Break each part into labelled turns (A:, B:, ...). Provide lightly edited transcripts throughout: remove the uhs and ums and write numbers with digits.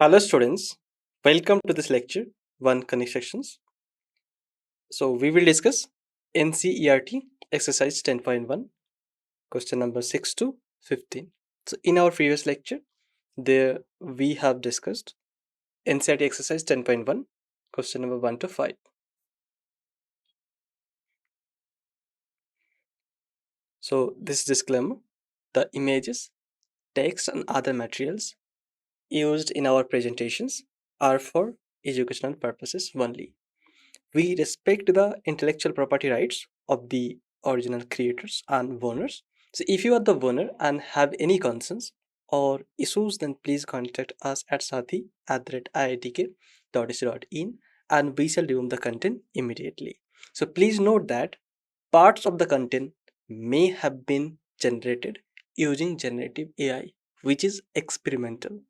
A: Hello students, welcome to this lecture 1 Conic Sections. So we will discuss NCERT exercise 10.1 question number 6 to 15. So in our previous lecture there we have discussed NCERT exercise 10.1 question number 1 to 5. So this disclaimer, the images, text and other materials used in our presentations are for educational purposes only. We respect the intellectual property rights of the original creators and owners. So if you are the owner and have any concerns or issues, then please contact us at sathi@iitk.ac.in and we shall remove the content immediately. So please note that parts of the content may have been generated using generative AI, which is experimental.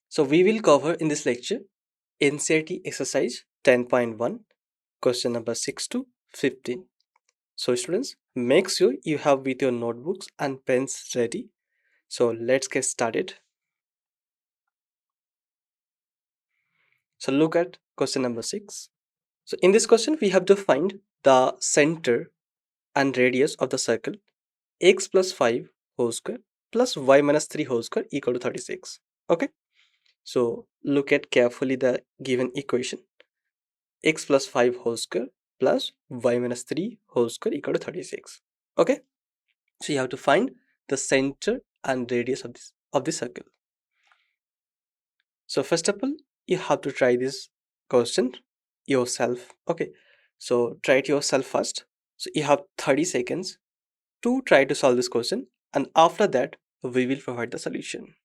A: So we will cover in this lecture NCERT exercise 10.1 question number 6 to 15. So students, make sure you have with your notebooks and pens ready. So let's get started. So look at question number 6. So in this question we have to find the center and radius of the circle x plus 5 whole square plus y minus 3 whole square equal to 36. Okay. So look at carefully the given equation. X plus 5 whole square plus y minus 3 whole square equal to 36. Okay. So you have to find the center and radius of the circle. So first of all, you have to try this question yourself. Okay. So try it yourself first. So you have 30 seconds to try to solve this question, and after that we will provide the solution.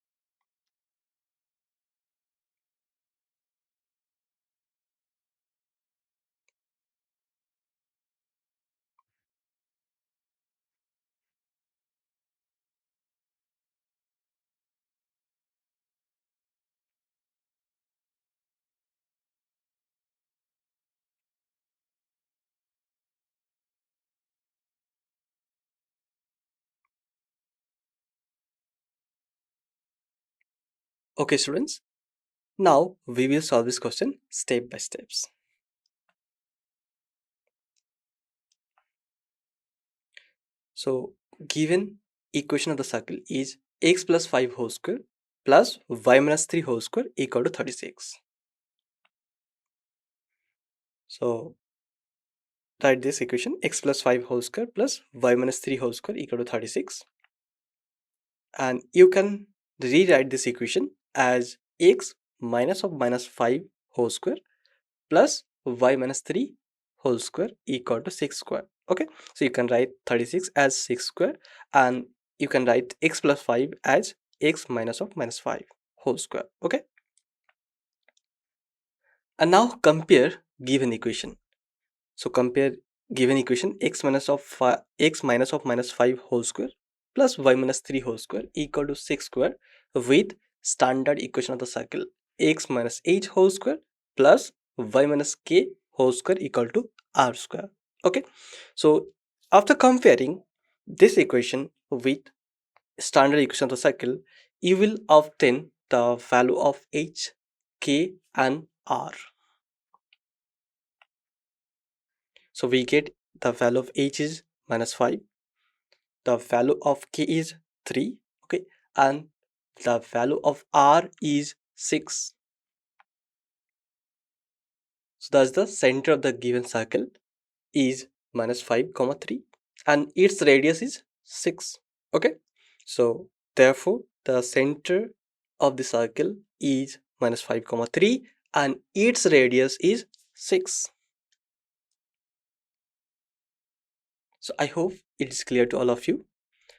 A: Okay students, now we will solve this question step by steps. So given equation of the circle is x plus 5 whole square plus y minus 3 whole square equal to 36. So write this equation x plus 5 whole square plus y minus 3 whole square equal to 36. And you can rewrite this equation as x minus of minus 5 whole square plus y minus 3 whole square equal to 6 square. Okay, so you can write 36 as 6 square, and you can write x plus 5 as x minus of minus 5 whole square. Okay, and now compare given equation. So compare given equation x minus of minus 5 whole square plus y minus 3 whole square equal to 6 square with standard equation of the circle x minus h whole square plus y minus k whole square equal to r square. Okay, so after comparing this equation with standard equation of the circle, you will obtain the value of h, k and r. So we get the value of h is minus 5, the value of k is 3, okay, and the value of r is 6. So that's the center of the given circle is minus 5 comma 3 and its radius is 6. Okay, so therefore the center of the circle is minus 5 comma 3 and its radius is 6. So I hope it is clear to all of you.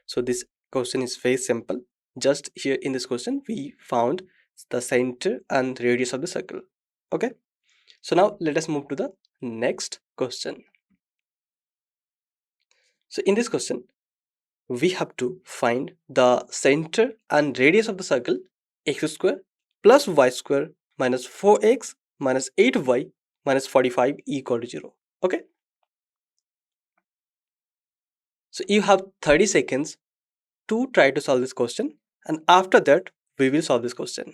A: So this question is very simple. Just here in this question we found the center and radius of the circle. Okay, so now let us move to the next question. So in this question we have to find the center and radius of the circle x square plus y square minus 4x minus 8y minus 45 equal to 0. Okay, so you have 30 seconds to try to solve this question, and after that we will solve this question.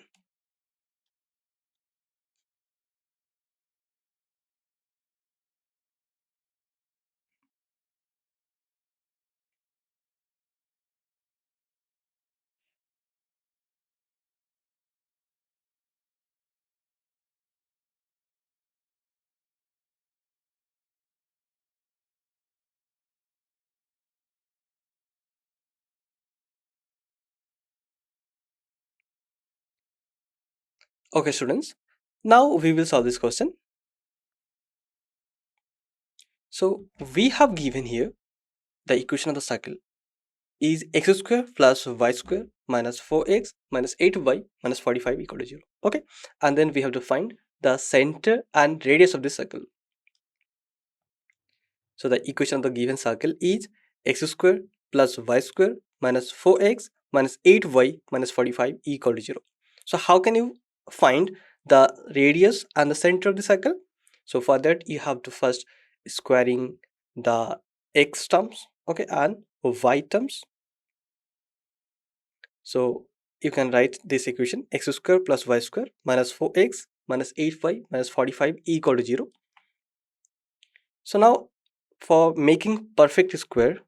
A: Okay students, now we will solve this question. So we have given here the equation of the circle is x square plus y square minus 4x minus 8y minus 45 equal to 0. Okay, and then we have to find the center and radius of this circle. So the equation of the given circle is x square plus y square minus 4x minus 8y minus 45 equal to 0. So how can you find the radius and the center of the circle? So for that you have to first squaring the x terms, okay, and y terms. So you can write this equation x square plus y square minus 4x minus 8y minus 45 equal to 0. So now for making perfect square,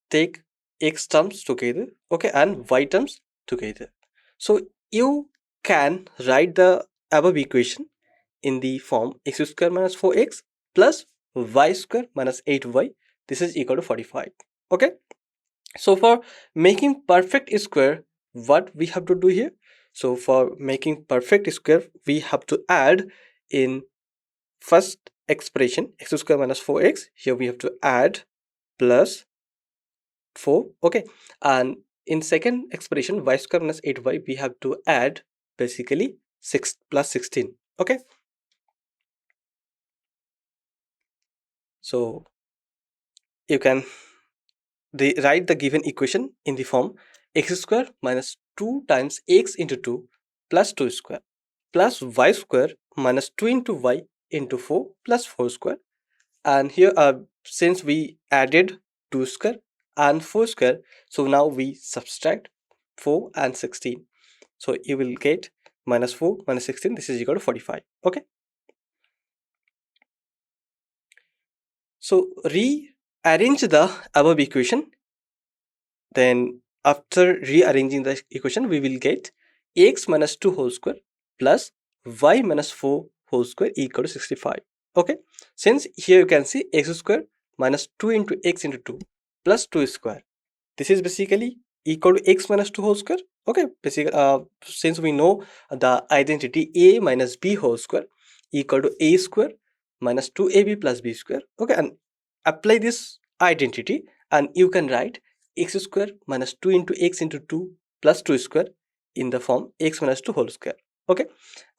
A: take x terms together, okay, and y terms together. So you can write the above equation in the form x square minus 4x plus y square minus 8y. This is equal to 45. Okay. So for making perfect square, what we have to do here? So for making perfect square, we have to add in first expression x square minus 4x. Here we have to add plus 4. Okay, and in second expression y square minus 8y, we have to add basically 6 plus 16. Okay, so you can write the given equation in the form x square minus 2 times x into 2 plus 2 square plus y square minus 2 into y into 4 plus 4 square. And here since we added 2 square and 4 square, so now we subtract 4 and 16. So you will get minus 4 minus 16, this is equal to 45. Okay, so rearrange the above equation. Then after rearranging the equation, we will get x minus 2 whole square plus y minus 4 whole square equal to 65. Okay, since here you can see x square minus 2 into x into 2 plus 2 square, this is basically equal to x minus 2 whole square. Okay, basically since we know the identity a minus b whole square equal to a square minus 2ab plus b square. Okay, and apply this identity and you can write x square minus 2 into x into 2 plus 2 square in the form x minus 2 whole square. Okay,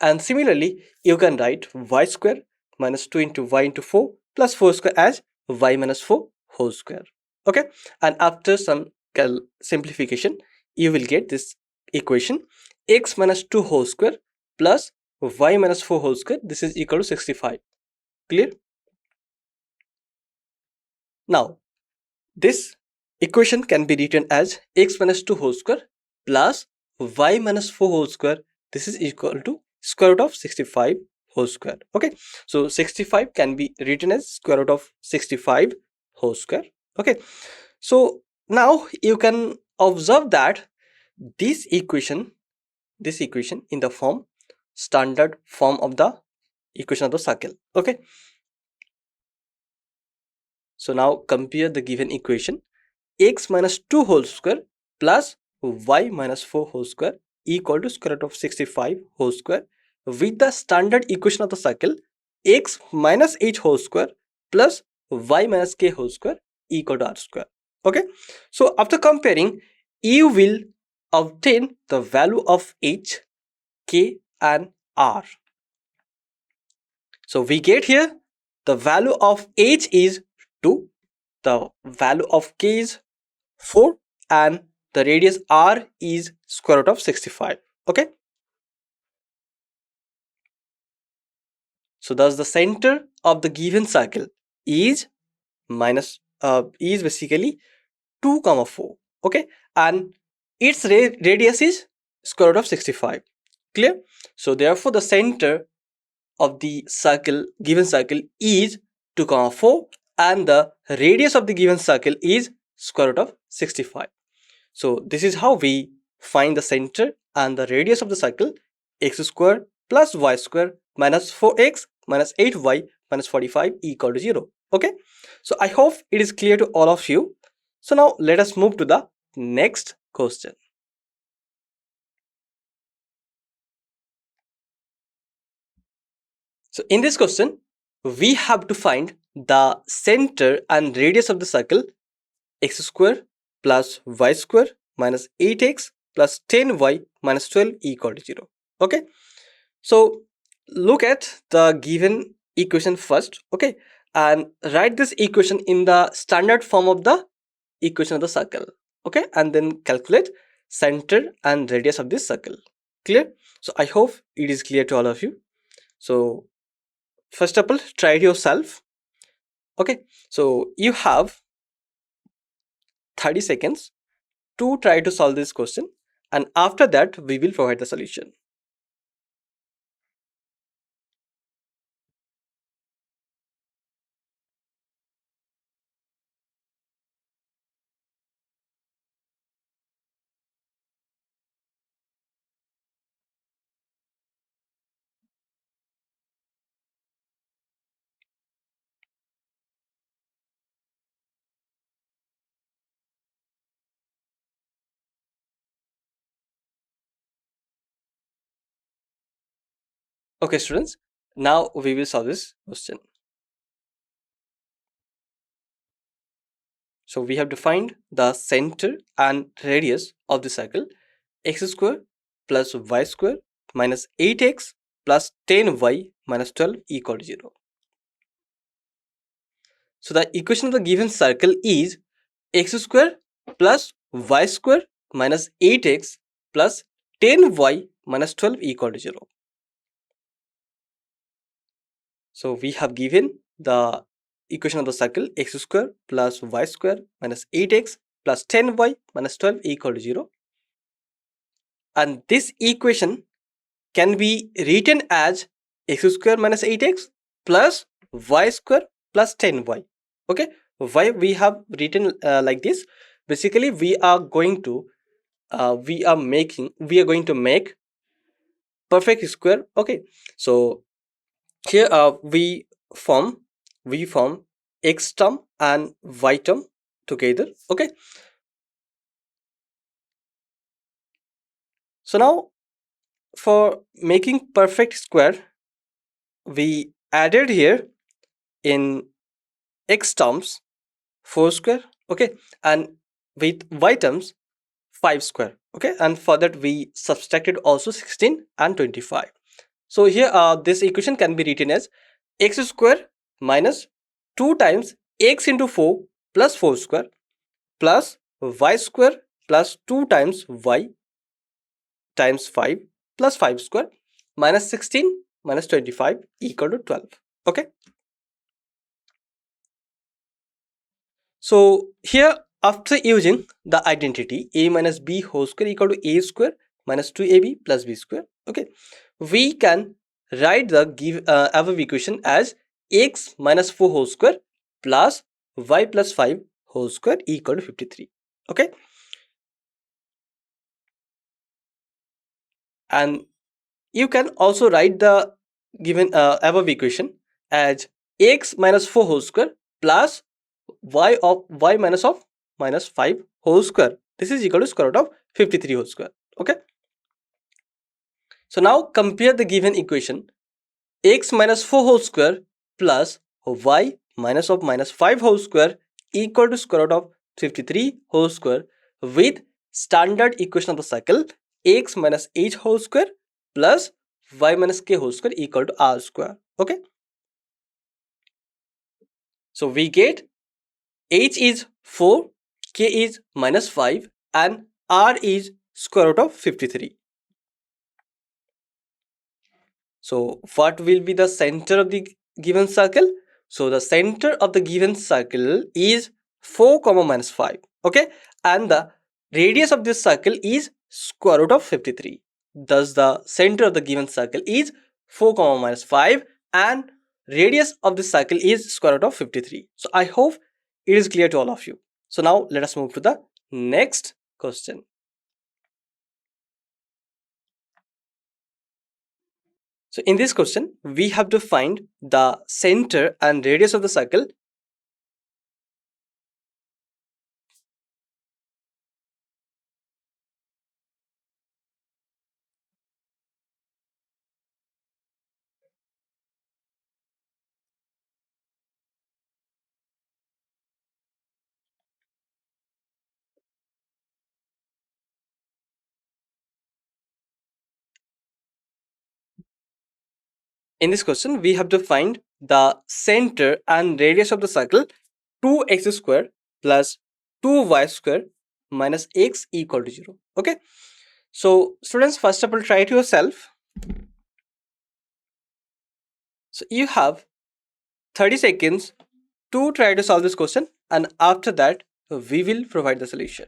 A: and similarly you can write y square minus 2 into y into 4 plus 4 square as y minus 4 whole square. Okay, and after some simplification you will get this equation x minus 2 whole square plus y minus 4 whole square, this is equal to 65. Clear? Now this equation can be written as x minus 2 whole square plus y minus 4 whole square, this is equal to square root of 65 whole square. Okay, so 65 can be written as square root of 65 whole square. Okay, so now you can observe that this equation in the form standard form of the equation of the circle. Okay, so now compare the given equation x minus 2 whole square plus y minus 4 whole square equal to square root of 65 whole square with the standard equation of the circle x minus h whole square plus y minus k whole square equal to r square. Okay, so after comparing you will obtain the value of h, k and r. So we get here the value of h is 2, the value of k is 4 and the radius r is square root of 65. Okay, so thus the center of the given circle is minus is basically 2 comma 4. okay, and its radius is square root of 65. Clear? So therefore the center of the circle, given circle, is 2, 4, and the radius of the given circle is square root of 65. So this is how we find the center and the radius of the circle: x square plus y square minus 4x minus 8y minus 45 equal to 0. Okay, so I hope it is clear to all of you. So now let us move to the next question. So in this question, we have to find the center and radius of the circle x square plus y square minus 8x plus 10y minus 12 equal to 0. Okay, so look at the given equation first, okay, and write this equation in the standard form of the equation of the circle, okay, and then calculate center and radius of this circle. Clear? So I hope it is clear to all of you. So first of all, try it yourself. Okay, so you have 30 seconds to try to solve this question, and after that we will provide the solution. Okay students, now we will solve this question. So we have to find the center and radius of the circle x square plus y square minus 8x plus 10y minus 12 equal to 0. So the equation of the given circle is x square plus y square minus 8x plus 10y minus 12 equal to 0. So we have given the equation of the circle x square plus y square minus 8x plus 10y minus 12 equal to 0. And this equation can be written as x square minus 8x plus y square plus 10y. Okay, why we have written like this? Basically we are going to make perfect square. Okay, so here we form x term and y term together. Okay, so now for making perfect square, we added here in x terms 4 square, okay, and with y terms 5 square, okay, and for that we subtracted also 16 and 25. So here this equation can be written as x square minus 2 times x into 4 plus 4 square plus y square plus 2 times y times 5 plus 5 square minus 16 minus 25 equal to 12. Okay, so here after using the identity a minus b whole square equal to a square minus 2ab plus b square, okay, we can write the above equation as x minus 4 whole square plus y plus 5 whole square equal to 53. Okay, and you can also write the given above equation as x minus 4 whole square plus y minus 5 whole square. This is equal to square root of 53 whole square. Okay, so now compare the given equation x minus 4 whole square plus y minus 5 whole square equal to square root of 53 whole square with standard equation of the cycle x minus h whole square plus y minus k whole square equal to r square. Okay, so we get h is 4, k is minus 5 and r is square root of 53. So what will be the center of the given circle? So the center of the given circle is 4 comma minus 5. Okay, and the radius of this circle is square root of 53. Thus the center of the given circle is 4 comma minus 5 and radius of this circle is square root of 53. So I hope it is clear to all of you. So now let us move to the next question. So in this question, we have to find the center and radius of the circle. In this question, we have to find the center and radius of the circle 2x square plus 2y square minus x equal to 0. Okay. So students, first of all, try it yourself. So you have 30 seconds to try to solve this question, and after that we will provide the solution.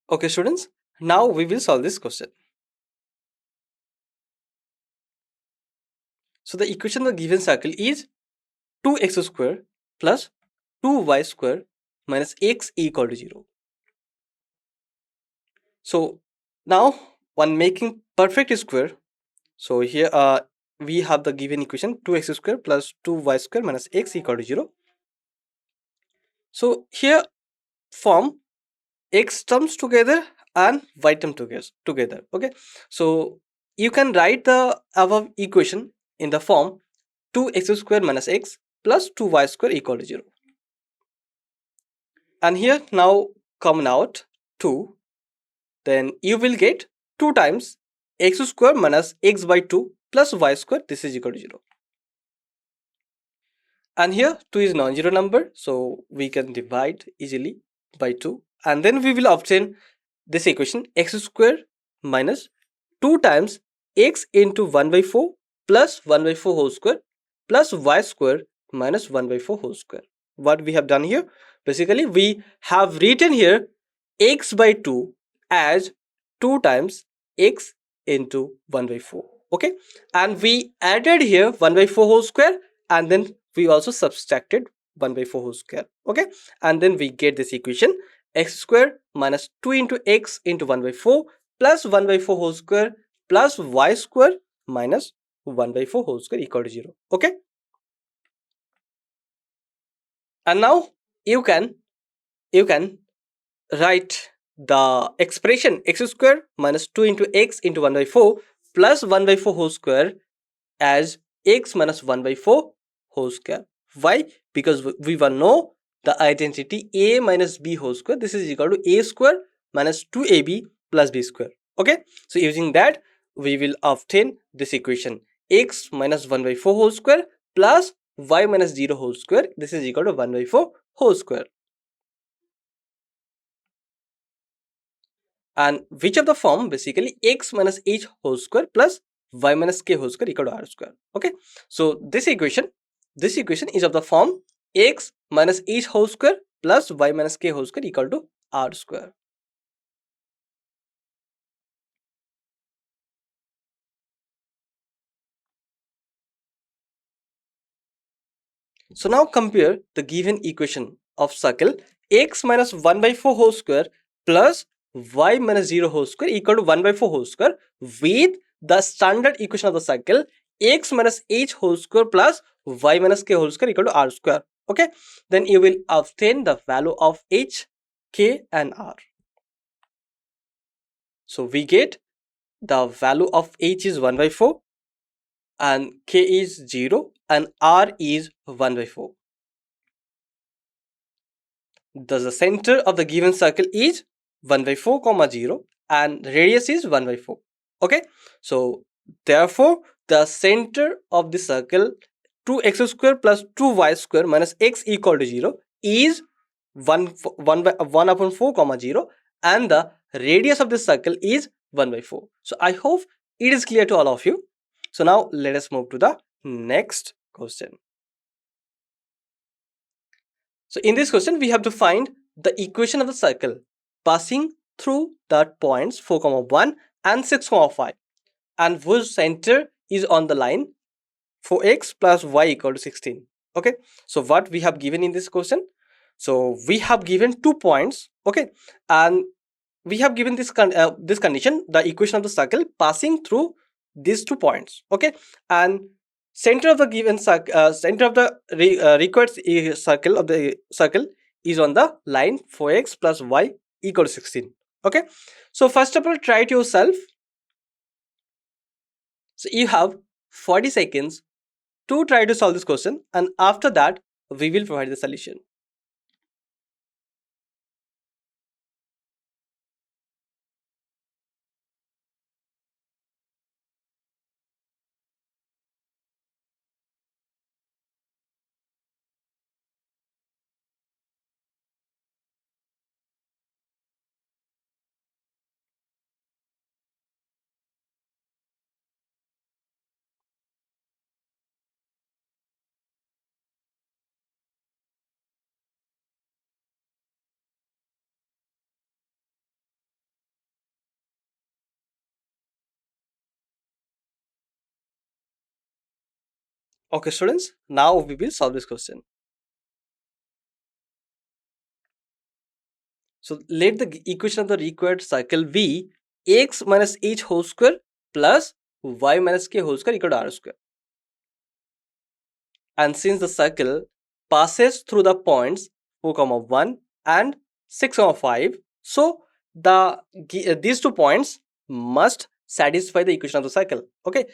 A: Okay students, now we will solve this question. So the equation of the given circle is 2x square plus 2y square minus x equal to 0. So now when making perfect square, so here we have the given equation 2x square plus 2y square minus x equal to 0. So here form x terms together and y term together. Okay, so you can write the above equation in the form 2x square minus x plus 2y square equal to 0. And here now common out 2, then you will get 2 times x square minus x by 2 plus y square, this is equal to 0. And here 2 is non-zero number, so we can divide easily by 2, and then we will obtain this equation x square minus 2 times x into 1 by 4 plus 1 by 4 whole square plus y square minus 1 by 4 whole square. What we have done here, basically we have written here x by 2 as 2 times x into 1 by 4. Okay, and we added here 1 by 4 whole square, and then we also subtracted 1 by 4 whole square. Okay, and then we get this equation x square minus 2 into x into 1 by 4 plus 1 by 4 whole square plus y square minus 1 by 4 whole square equal to 0. Okay, and now you can write the expression x square minus 2 into x into 1 by 4 plus 1 by 4 whole square as x minus 1 by 4 whole square. Why? Because we will know the identity a minus b whole square, this is equal to a square minus 2ab plus b square. Okay, so using that we will obtain this equation x minus 1 by 4 whole square plus y minus 0 whole square, this is equal to 1 by 4 whole square. And which of the form, basically x minus h whole square plus y minus k whole square equal to r square. Okay, so this equation is of the form x minus h whole square plus y minus k whole square equal to r square. So now compare the given equation of circle x minus 1 by 4 whole square plus y minus 0 whole square equal to 1 by 4 whole square with the standard equation of the circle x minus h whole square plus y minus k whole square equal to r square. Okay, then you will obtain the value of h, k and r. So we get the value of h is 1 by 4 and k is 0 and r is 1 by 4. Thus the center of the given circle is 1 by 4 comma 0 and radius is 1 by 4. Okay, so therefore the center of the circle 2x square plus 2y square minus x equal to 0 is 1 by 1 upon 4 comma 0 and the radius of the circle is 1 by 4. So I hope it is clear to all of you. So now let us move to the next question. So in this question we have to find the equation of the circle passing through the points 4 comma 1 and 6 comma 5 and whose center is on the line 4x plus y equal to 16. Okay, so what we have given in this question, so we have given 2 points. Okay, and we have given this condition, the equation of the circle passing through these 2 points. Okay, and center of the given center of the required circle of the circle is on the line 4x plus y equal to 16. Okay, so first of all try it yourself. So you have 40 seconds to try to solve this question, and after that we will provide the solution. Okay students, now we will solve this question. So let the equation of the required circle be x minus h whole square plus y minus k whole square equal to r square. And since the circle passes through the points 4 comma 1 and 6 comma 5, so these 2 points must satisfy the equation of the circle. Okay,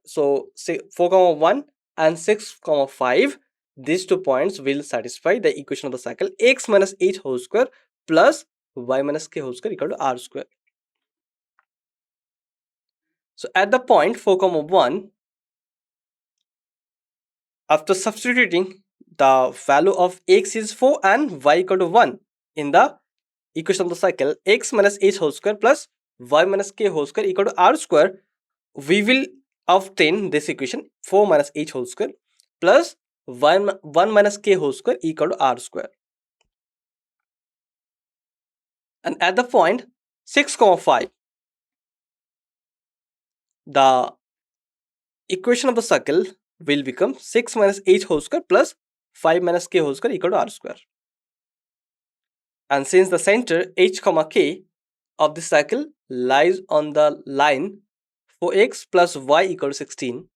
A: so say 4 comma 1 and 6 comma 5, these 2 points will satisfy the equation of the circle x minus h whole square plus y minus k whole square equal to r square. So at the point 4 comma 1, after substituting the value of x is 4 and y equal to 1 in the equation of the cycle, x minus h whole square plus y minus k whole square equal to r square, we will obtain this equation 4 minus h whole square plus 1 minus k whole square equal to r square. And at the point 6 comma 5, the equation of the circle will become 6 minus h whole square plus 5 minus k whole square equal to r square. And since the center h comma k of the circle lies on the line 4x plus y equal to 16,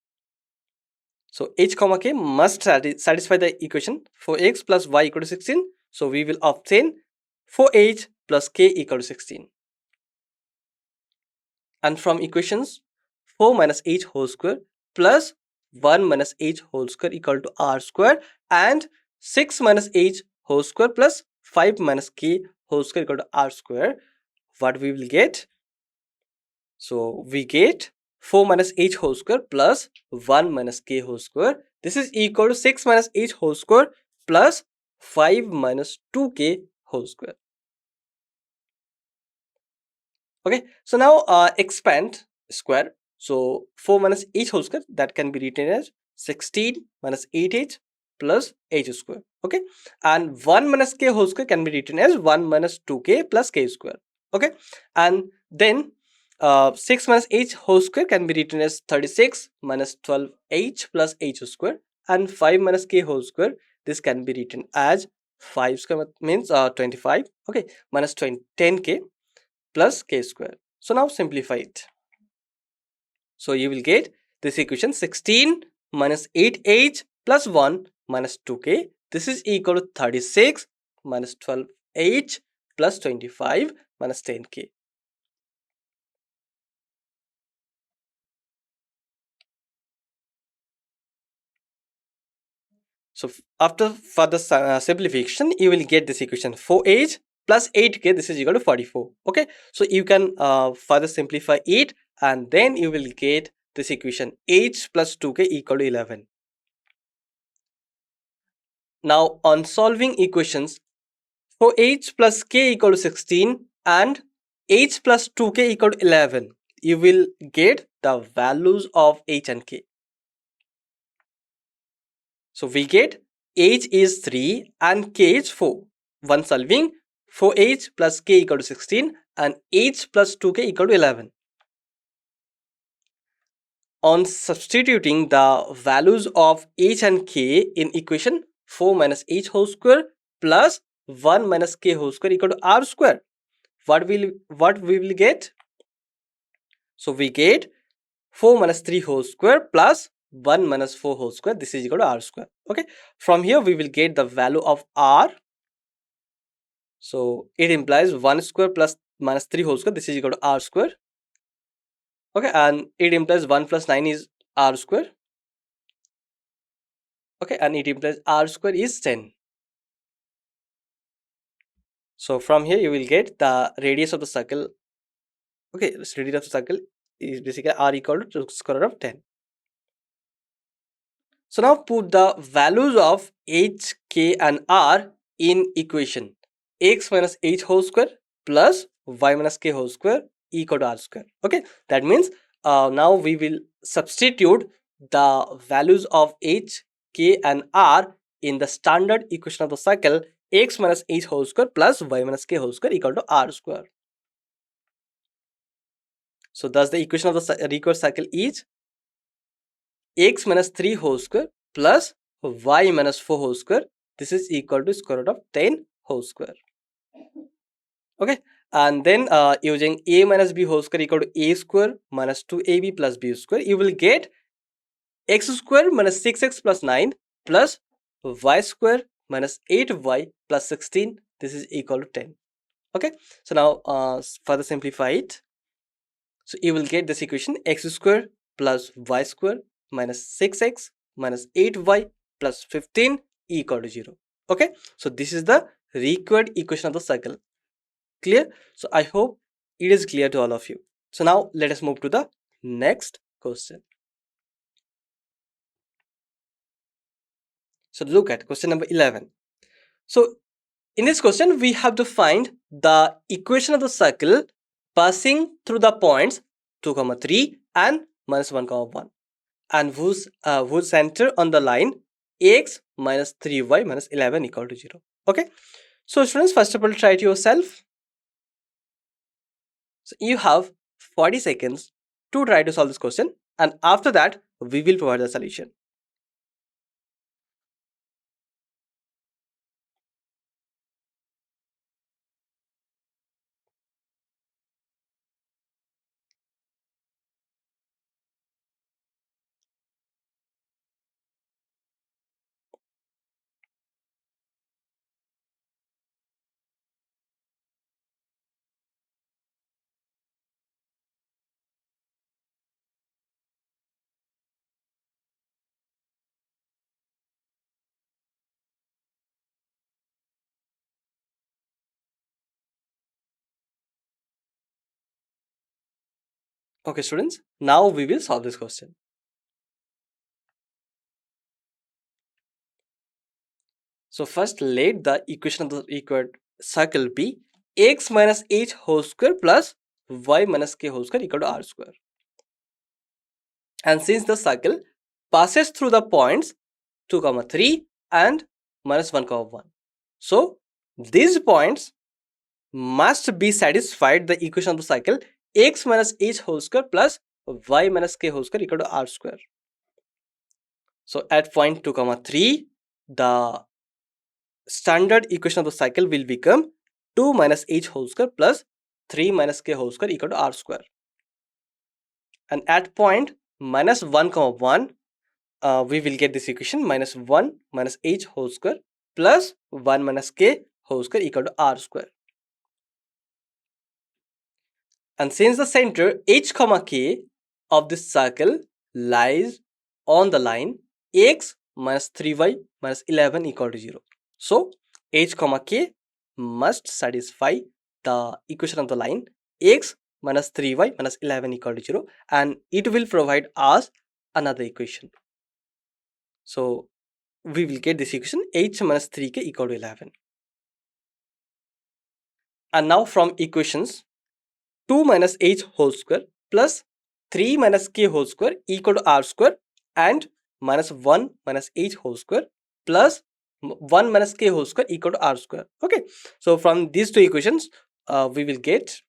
A: so h comma k must satisfy the equation 4x plus y equal to 16. So we will obtain 4h plus k equal to 16. And from equations 4 minus h whole square plus 1 minus h whole square equal to r square and 6 minus h whole square plus 5 minus k whole square equal to r square, what we will get? So we get 4 minus h whole square plus 1 minus k whole square. This is equal to 6 minus h whole square plus 5 minus 2k whole square. Okay, so now expand square. So 4 minus h whole square, that can be written as 16 minus 8h plus h square. Okay, and 1 minus k whole square can be written as 1 minus 2k plus k square. Okay, and then 6 minus h whole square can be written as 36 minus 12h plus h square, and 5 minus k whole square, this can be written as 5 square means 25. Okay, minus 10k plus k square. So now simplify it. So you will get this equation 16 minus 8h plus 1 minus 2k. This is equal to 36 minus 12h plus 25 minus 10k. So after further simplification, you will get this equation 4h plus 8k, this is equal to 44. Okay, so you can further simplify it, and then you will get this equation h plus 2k equal to 11. Now on solving equations for h plus k equal to 16 and h plus 2k equal to 11, you will get the values of h and k. So we get h is 3 and k is 4. One solving for h plus k equal to 16 and h plus 2k equal to 11. On substituting the values of h and k in equation 4 minus h whole square plus 1 minus k whole square equal to r square, what we will get? So we get 4 minus 3 whole square plus 1 minus 4 whole square, this is equal to r square. Okay, from here we will get the value of r. So it implies 1 square plus minus 3 whole square, this is equal to r square. Okay, and it implies 1 plus 9 is r square. Okay, and it implies r square is 10. So from here you will get the radius of the circle. Okay, this radius of the circle is basically r equal to square root of 10. So now put the values of h, k and r in equation x minus h whole square plus y minus k whole square equal to r square. Okay, that means now we will substitute the values of h, k and r in the standard equation of the cycle x minus h whole square plus y minus k whole square equal to r square. So thus the equation of the required cycle is x minus 3 whole square plus y minus 4 whole square, this is equal to square root of 10 whole square. Okay, and then using a minus b whole square equal to a square minus 2ab plus b square, you will get x square minus 6x plus 9 plus y square minus 8y plus 16, this is equal to 10. Okay, so now further simplify it. So you will get this equation x square plus y square minus 6x minus 8y plus 15 equal to 0. Okay, so this is the required equation of the circle. Clear? So I hope it is clear to all of you. So now let us move to the next question. So look at question number 11. So in this question we have to find the equation of the circle passing through the points 2, 3 and minus 1, 1 and whose center on the line x minus 3y minus 11 equal to 0. Okay, so students, first of all try it yourself. So you have 40 seconds to try to solve this question, and after that we will provide the solution. Okay students, now we will solve this question. So first let the equation of the required circle be x minus h whole square plus y minus k whole square equal to r square. And since the circle passes through the points 2, 3 and minus 1, 1, so these points must be satisfied the equation of the cycle x minus h whole square plus y minus k whole square equal to r square. So at point 2, 3, the standard equation of the cycle will become 2 minus h whole square plus 3 minus k whole square equal to r square. And at point minus 1, 1, we will get this equation minus 1 minus h whole square plus 1 minus k whole square equal to r square. And since the center h comma k of this circle lies on the line x minus 3y minus 11 equal to 0, so h comma k must satisfy the equation of the line x minus 3y minus 11 equal to 0, and it will provide us another equation. So we will get this equation h minus 3k equal to 11. And now from equations 2 minus h whole square plus 3 minus k whole square equal to r square and minus 1 minus h whole square plus 1 minus k whole square equal to r square. Okay, so from these two equations we will get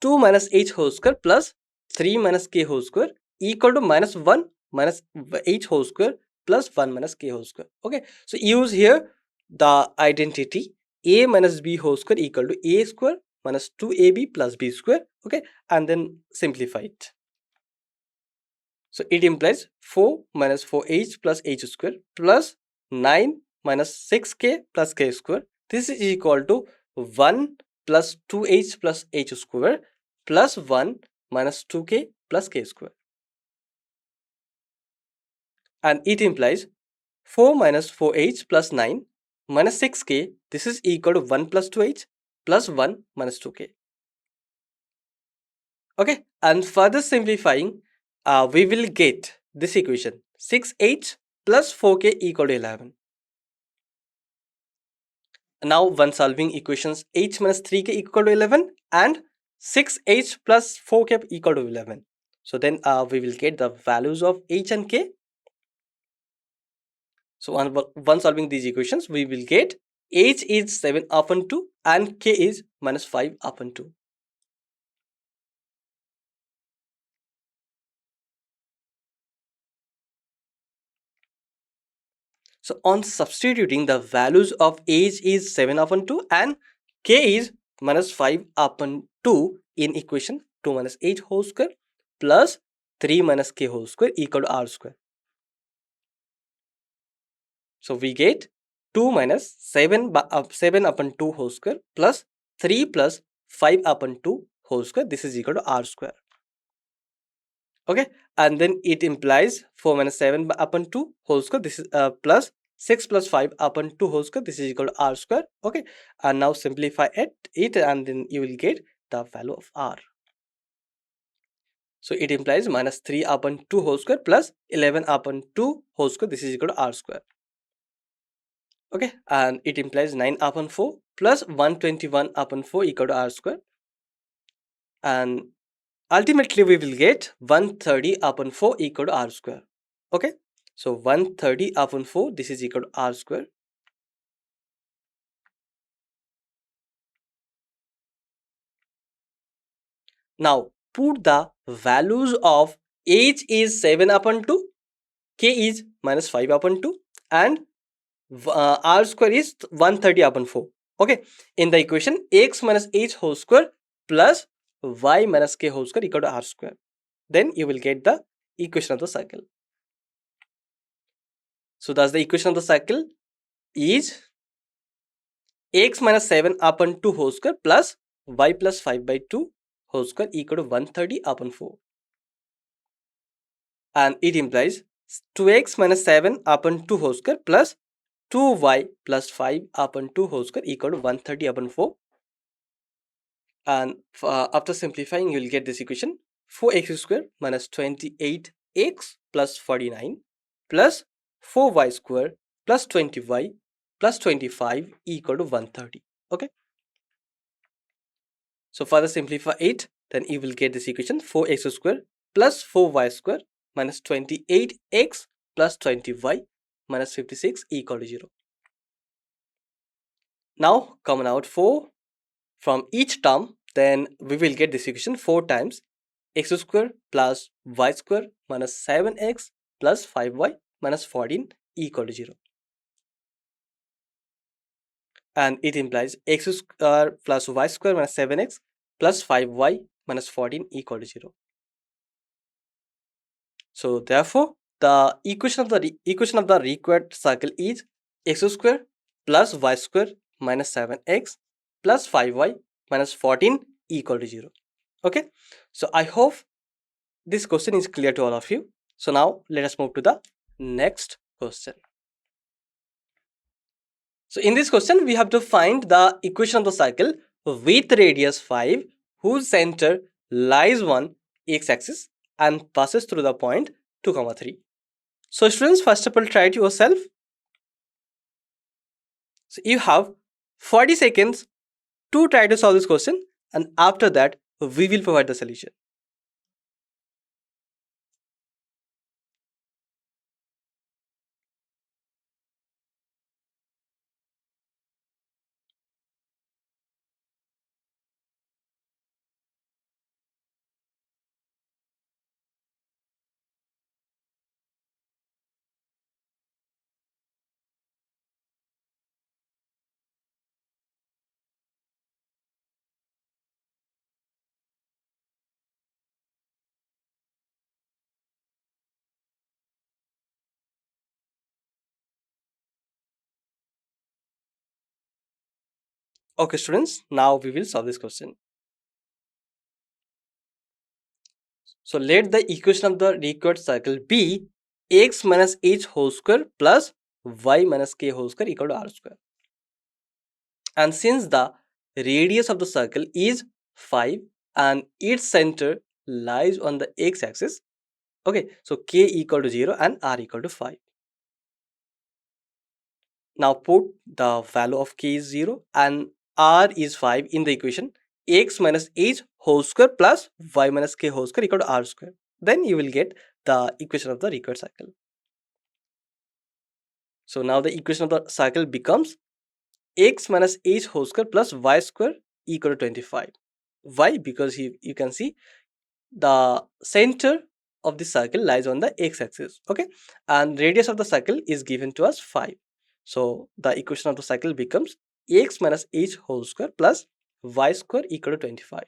A: 2 minus h whole square plus 3 minus k whole square equal to minus 1 minus h whole square plus 1 minus k whole square. Okay, so use here the identity a minus b whole square equal to a square minus 2ab plus b square. Okay, and then simplify it. So it implies 4 minus 4h plus h square plus 9 minus 6k plus k square. This is equal to 1 plus 2h plus h square plus 1 minus 2k plus k square. And it implies 4 minus 4h plus 9 minus 6k. This is equal to 1 plus 2h plus 1 minus 2k. Okay, and further simplifying, we will get this equation 6h plus 4k equal to 11. Now when solving equations h minus 3k equal to 11 and 6h plus 4k equal to 11, so then we will get the values of h and k. So on solving these equations, we will get h is 7 upon 2 and k is minus 5 upon 2. So on substituting the values of h is 7 upon 2 and k is minus 5 upon 2 in equation 2 minus h whole square plus 3 minus k whole square equal to r square. So we get 2 minus 7 upon 2 whole square plus 3 plus 5 upon 2 whole square. This is equal to r square. Okay, and then it implies 4 minus 7 upon 2 whole square. This is plus 6 plus 5 upon 2 whole square. This is equal to r square. Okay, and now simplify it and then you will get the value of r. So it implies minus 3 upon 2 whole square plus 11 upon 2 whole square. This is equal to r square. Okay, and it implies 9 upon 4 plus 121 upon 4 equal to r square, and ultimately we will get 130 upon 4 equal to r square. Okay, so 130 upon 4, this is equal to r square. Now put the values of h is 7 upon 2, k is minus 5 upon 2 and r square is 130 upon 4. Okay, in the equation x minus h whole square plus y minus k whole square equal to r square. Then you will get the equation of the circle. So thus the equation of the circle is x minus 7 upon 2 whole square plus y plus 5 by 2 whole square equal to 130 upon 4. And it implies 2x minus 7 upon 2 whole square plus 2y plus 5 upon 2 whole square equal to 130 upon 4. And after simplifying, you will get this equation 4x square minus 28x plus 49 plus 4y square plus 20y plus 25 equal to 130. Okay, so further simplify it, then you will get this equation 4x square plus 4y square minus 28x plus 20y minus 56 equal to 0. Now common out 4 from each term, then we will get this equation 4 times x square plus y square minus 7x plus 5y minus 14 equal to 0. And it implies x square plus y square minus 7x plus 5y minus 14 equal to 0. So therefore the equation of the required circle is x square plus y square minus 7x plus 5y minus 14 equal to 0. Okay, so I hope this question is clear to all of you. So now let us move to the next question. So in this question, we have to find the equation of the circle with radius 5 whose center lies on x-axis and passes through the point 2, 3. So students, first of all, try it yourself. So you have 40 seconds to try to solve this question, and after that, we will provide the solution. Okay, students, now we will solve this question. So let the equation of the required circle be x minus h whole square plus y minus k whole square equal to r square. And since the radius of the circle is 5 and its center lies on the x-axis, okay, so k equal to 0 and r equal to 5. Now put the value of k is 0 and r is 5 in the equation x minus h whole square plus y minus k whole square equal to r square. Then you will get the equation of the required circle. So now the equation of the circle becomes x minus h whole square plus y square equal to 25. Why? Because you can see the center of the circle lies on the x-axis, okay, and radius of the circle is given to us 5. So the equation of the circle becomes x minus h whole square plus y square equal to 25.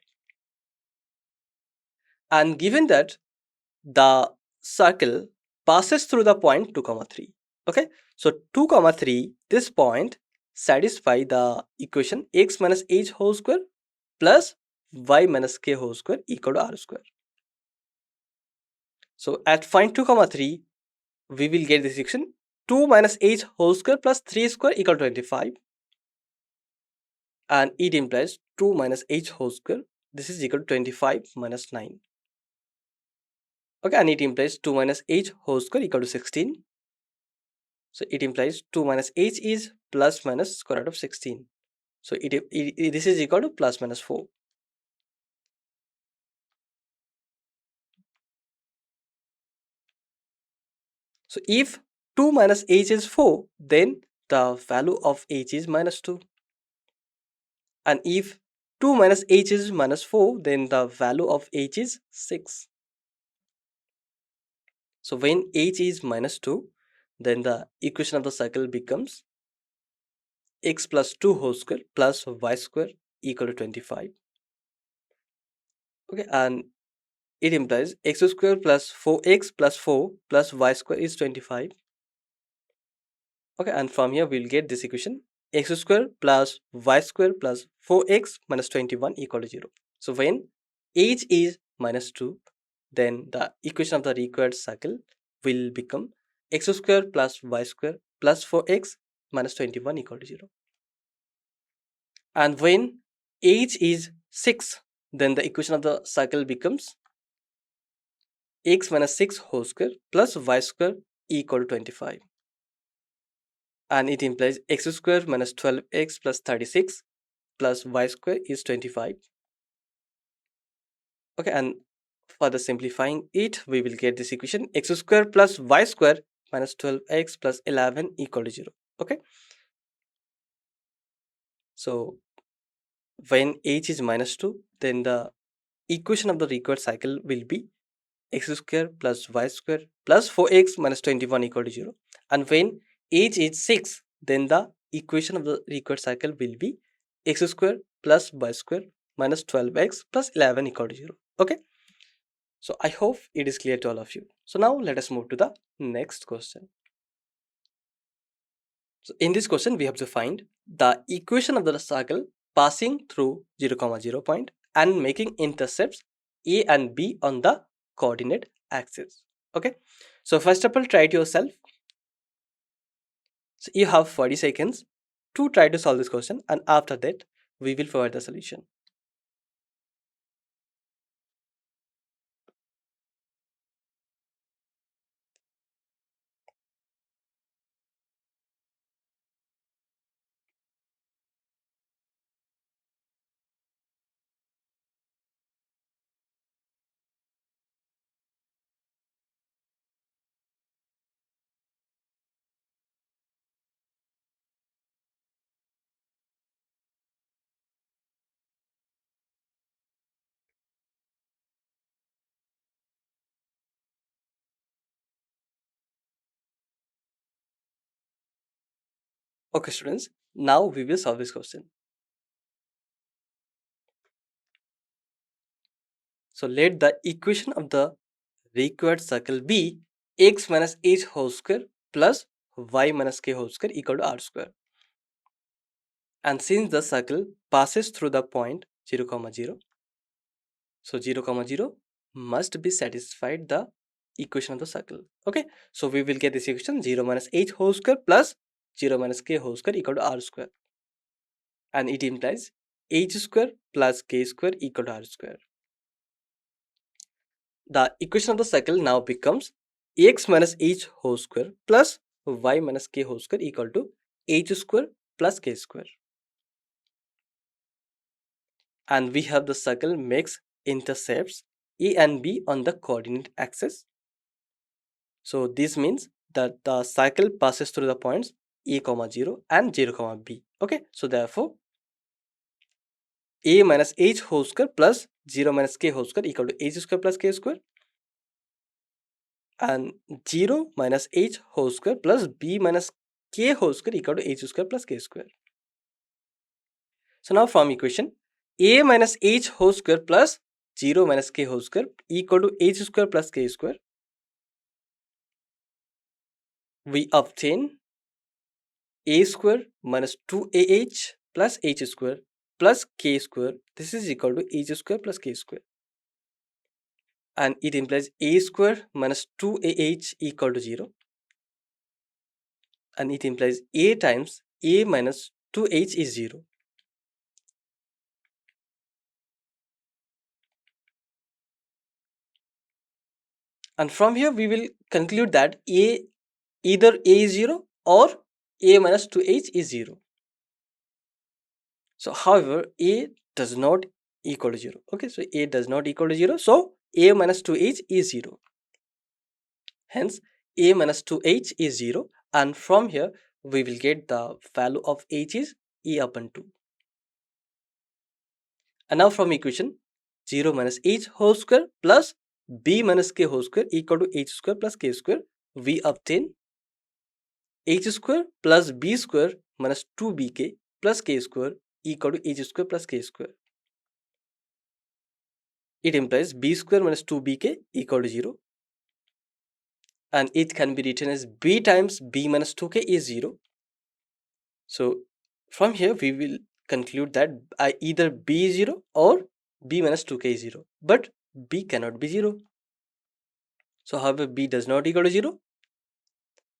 A: And given that the circle passes through the point 2, 3, okay, so 2, 3, this point satisfy the equation x minus h whole square plus y minus k whole square equal to r square. So at point 2, 3, we will get this equation 2 minus h whole square plus 3 square equal to 25, and it implies 2 minus h whole square, this is equal to 25 minus 9, okay, and it implies 2 minus h whole square equal to 16. So it implies 2 minus h is plus minus square root of 16. So this is equal to plus minus 4. So if 2 minus h is 4, then the value of h is minus 2. And if 2 minus h is minus 4, then the value of h is 6. So when h is minus 2, then the equation of the circle becomes x plus 2 whole square plus y square equal to 25. Okay, and it implies x square plus 4x plus 4 plus y square is 25. Okay, and from here we'll get this equation x square plus y square plus 4x minus 21 equal to 0. So when h is minus 2, then the equation of the required circle will become x square plus y square plus 4x minus 21 equal to 0. And when h is 6, then the equation of the circle becomes x minus 6 whole square plus y square equal to 25. And it implies x square minus 12x plus 36 plus y square is 25. Okay, and further simplifying it, we will get this equation x square plus y square minus 12x plus 11 equal to 0. Okay, so when h is minus 2, then the equation of the required cycle will be x square plus y square plus 4x minus 21 equal to 0. And when h is 6, then the equation of the required cycle will be x square plus y square minus 12x plus 11 equal to 0. Okay, so I hope it is clear to all of you. So now let us move to the next question. So in this question, we have to find the equation of the circle passing through 0, 0 point and making intercepts a and b on the coordinate axis. Okay, so first of all, try it yourself. So you have 40 seconds to try to solve this question, and after that we will provide the solution. Okay students, now we will solve this question. So let the equation of the required circle be x minus h whole square plus y minus k whole square equal to r square. And since the circle passes through the point 0, 0, so 0, 0 must be satisfied the equation of the circle. Okay, so we will get this equation 0 minus h whole square plus 0 minus k whole square equal to r square. And it implies h square plus k square equal to r square. The equation of the circle now becomes x minus h whole square plus y minus k whole square equal to h square plus k square. And we have the circle makes intercepts A and B on the coordinate axis. So this means that the cycle passes through the points A, 0 and 0, B. Okay, so therefore A minus h whole square plus 0 minus k whole square equal to h square plus k square, and 0 minus h whole square plus b minus k whole square equal to h square plus k square. So now from equation A minus h whole square plus 0 minus k whole square equal to h square plus k square, we obtain a square minus 2ah plus h square plus k square. This is equal to h square plus k square. And it implies a square minus 2ah equal to 0. And it implies a times a minus 2h is 0. And from here we will conclude that either a is 0 or a minus 2h is 0. So however, a does not equal to 0. Okay, so a does not equal to 0. So a minus 2h is 0. Hence a minus 2h is 0, and from here we will get the value of h is e upon 2. And now from equation 0 minus h whole square plus b minus k whole square equal to h square plus k square, we obtain h square plus b square minus 2bk plus k square equal to h square plus k square. It implies b square minus 2bk equal to 0, and it can be written as b times b minus 2k is 0. So from here we will conclude that either b is 0 or b minus 2k is 0, but b cannot be 0. So however, b does not equal to 0.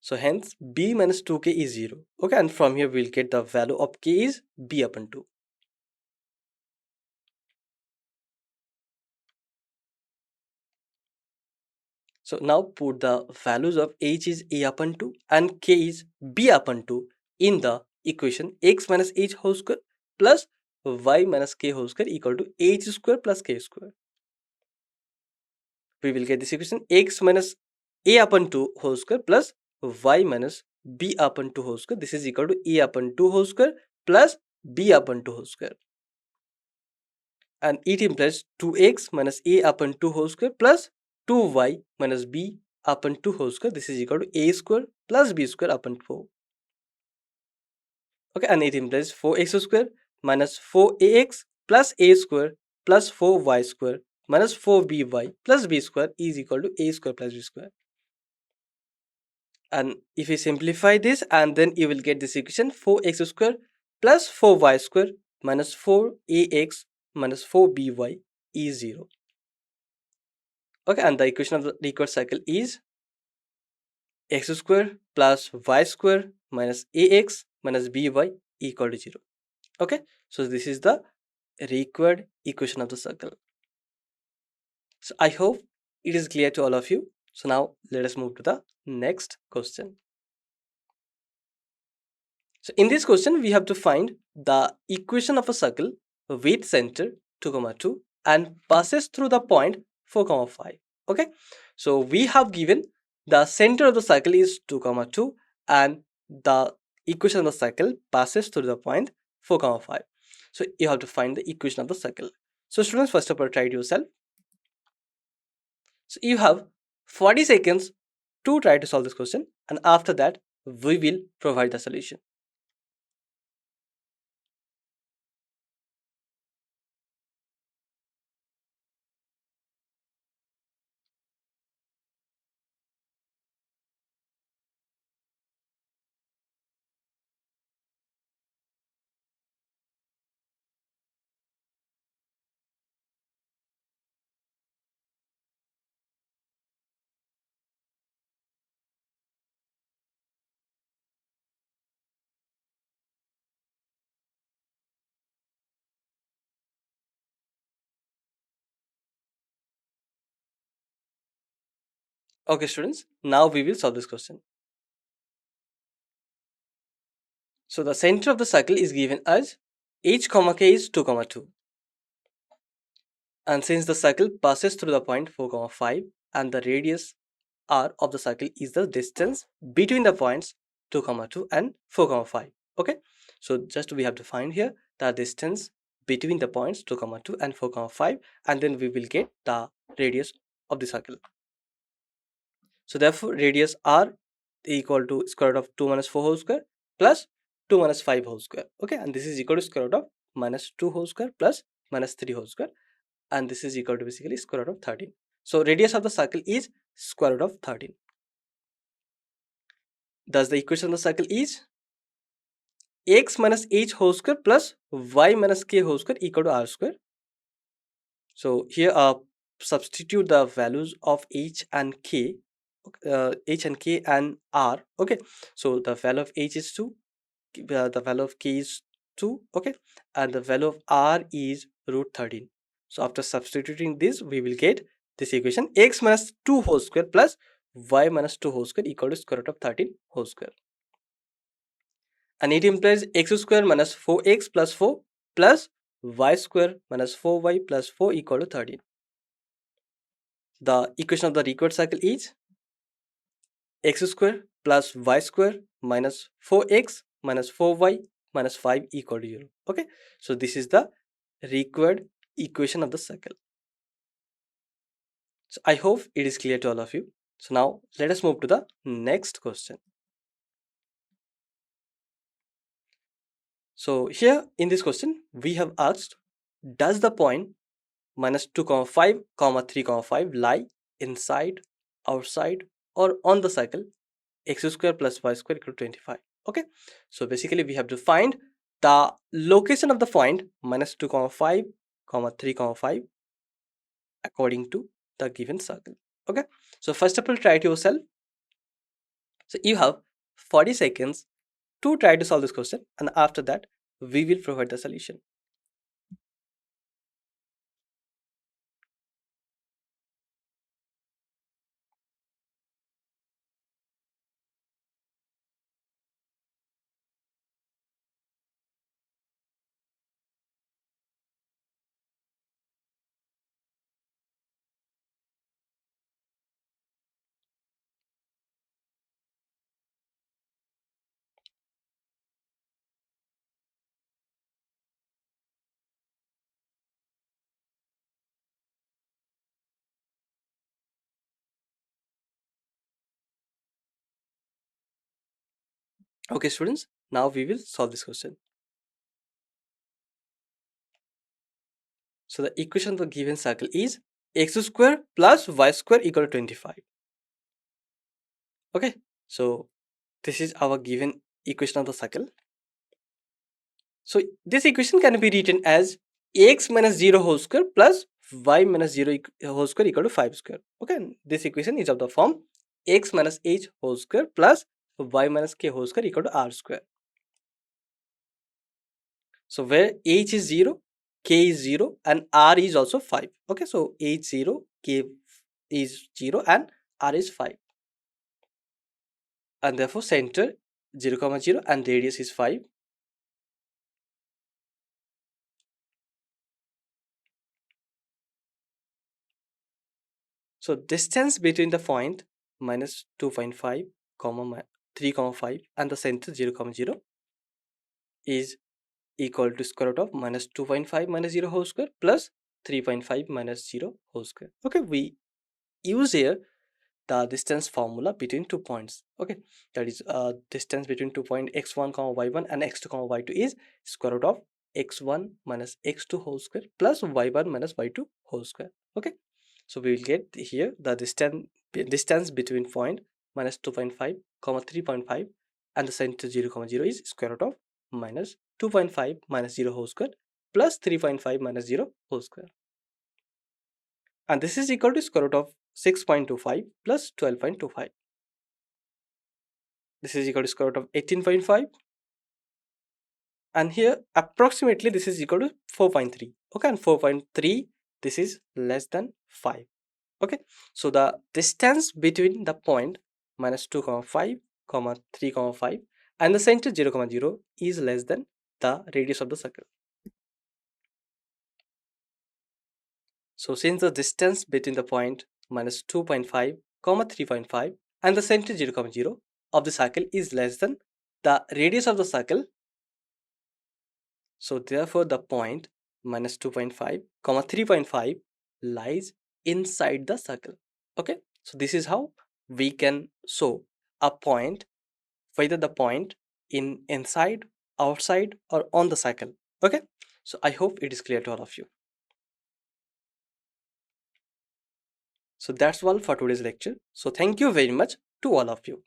A: So hence b minus 2k is 0. Okay, and from here we'll get the value of k is b upon 2. So now put the values of h is a upon 2 and k is b upon 2 in the equation x minus h whole square plus y minus k whole square equal to h square plus k square. We will get this equation x minus a upon 2 whole square plus y minus b upon 2 whole square. This is equal to a upon 2 whole square plus b upon 2 whole square. And it implies 2x minus a upon 2 whole square plus 2y minus b upon 2 whole square. This is equal to a square plus b square upon 4. Okay, and it implies 4x square minus 4ax plus a square plus 4y square minus 4by plus b square is equal to a square plus b square. And if we simplify this, and then you will get this equation 4x square plus 4y square minus 4ax minus 4by is 0. Okay, and the equation of the required cycle is x square plus y square minus ax minus by equal to 0. Okay, so this is the required equation of the circle. So I hope it is clear to all of you. So now let us move to the next question. So in this question, we have to find the equation of a circle with center 2, 2 and passes through the point 4, 5. Okay, so we have given the center of the circle is 2, 2 and the equation of the circle passes through the point 4, 5. So you have to find the equation of the circle. So students, first of all, try it yourself. So you have 40 seconds to try to solve this question, and after that we will provide the solution. Okay students, now we will solve this question. So the center of the circle is given as h, k is 2, 2. And since the circle passes through the point 4, 5 and the radius r of the circle is the distance between the points 2, 2 and 4, 5. Okay, so just we have to find here the distance between the points 2, 2 and 4, 5, and then we will get the radius of the circle. So therefore radius r equal to square root of 2 minus 4 whole square plus 2 minus 5 whole square. Okay, and this is equal to square root of minus 2 whole square plus minus 3 whole square, and this is equal to basically square root of 13. So radius of the circle is square root of 13. Thus the equation of the circle is x minus h whole square plus y minus k whole square equal to r square. So here substitute the values of h and k, and r. Okay, so the value of h is 2, the value of k is 2, okay, and the value of r is root 13. So after substituting this, we will get this equation: x minus 2 whole square plus y minus 2 whole square equal to square root of 13 whole square. And it implies x square minus 4x plus 4 plus y square minus 4y plus 4 equal to 13. The equation of the required circle is x square plus y square minus 4x minus 4y minus 5 equal to 0. Okay, so this is the required equation of the circle. So I hope it is clear to all of you. So now let us move to the next question. So here in this question we have asked, does the point minus 2, 5, 3, 5 lie inside, outside, or on the circle x square plus y square equal to 25. Okay, so basically we have to find the location of the point minus 2, 5, 3, 5 according to the given circle. Okay, so first of all, try it yourself. So you have 40 seconds to try to solve this question, and after that we will provide the solution. Okay students, now we will solve this question. So the equation of the given circle is x square plus y square equal to 25. Okay, so this is our given equation of the circle. So this equation can be written as x minus 0 whole square plus y minus 0 whole square equal to 5 square. Okay, and this equation is of the form x minus h whole square plus y minus k whole square equal to r square. So where h is 0, k is 0 and r is also 5. Okay, so h 0, k is 0 and r is 5. And therefore center 0 comma 0 and radius is 5. So distance between the point minus 2.5 comma 3 comma 5 and the center 0 comma 0 is equal to square root of minus 2.5 minus 0 whole square plus 3.5 minus 0 whole square. Okay, we use here the distance formula between 2 points. Okay, that is distance between 2 point x1 comma y1 and x2 comma y2 is square root of x1 minus x2 whole square plus y1 minus y2 whole square. Okay, so we will get here the distance between point minus 2.5 comma 3.5 and the center 0 comma 0 is square root of minus 2.5 minus 0 whole square plus 3.5 minus 0 whole square, and this is equal to square root of 6.25 plus 12.25. This is equal to square root of 18.5, and here approximately this is equal to 4.3. Okay, and 4.3, this is less than 5. Okay, so the distance between the point minus 2 comma 5 comma 3 comma 5 and the center 0 comma 0 is less than the radius of the circle. So since the distance between the point minus 2.5 comma 3.5 and the center 0 comma 0 of the circle is less than the radius of the circle, so therefore the point minus 2.5 comma 3.5 lies inside the circle. Okay, so this is how we can show a point, whether the point in inside, outside or on the circle. Okay, so I hope it is clear to all of you. So that's all for today's lecture. So thank you very much to all of you.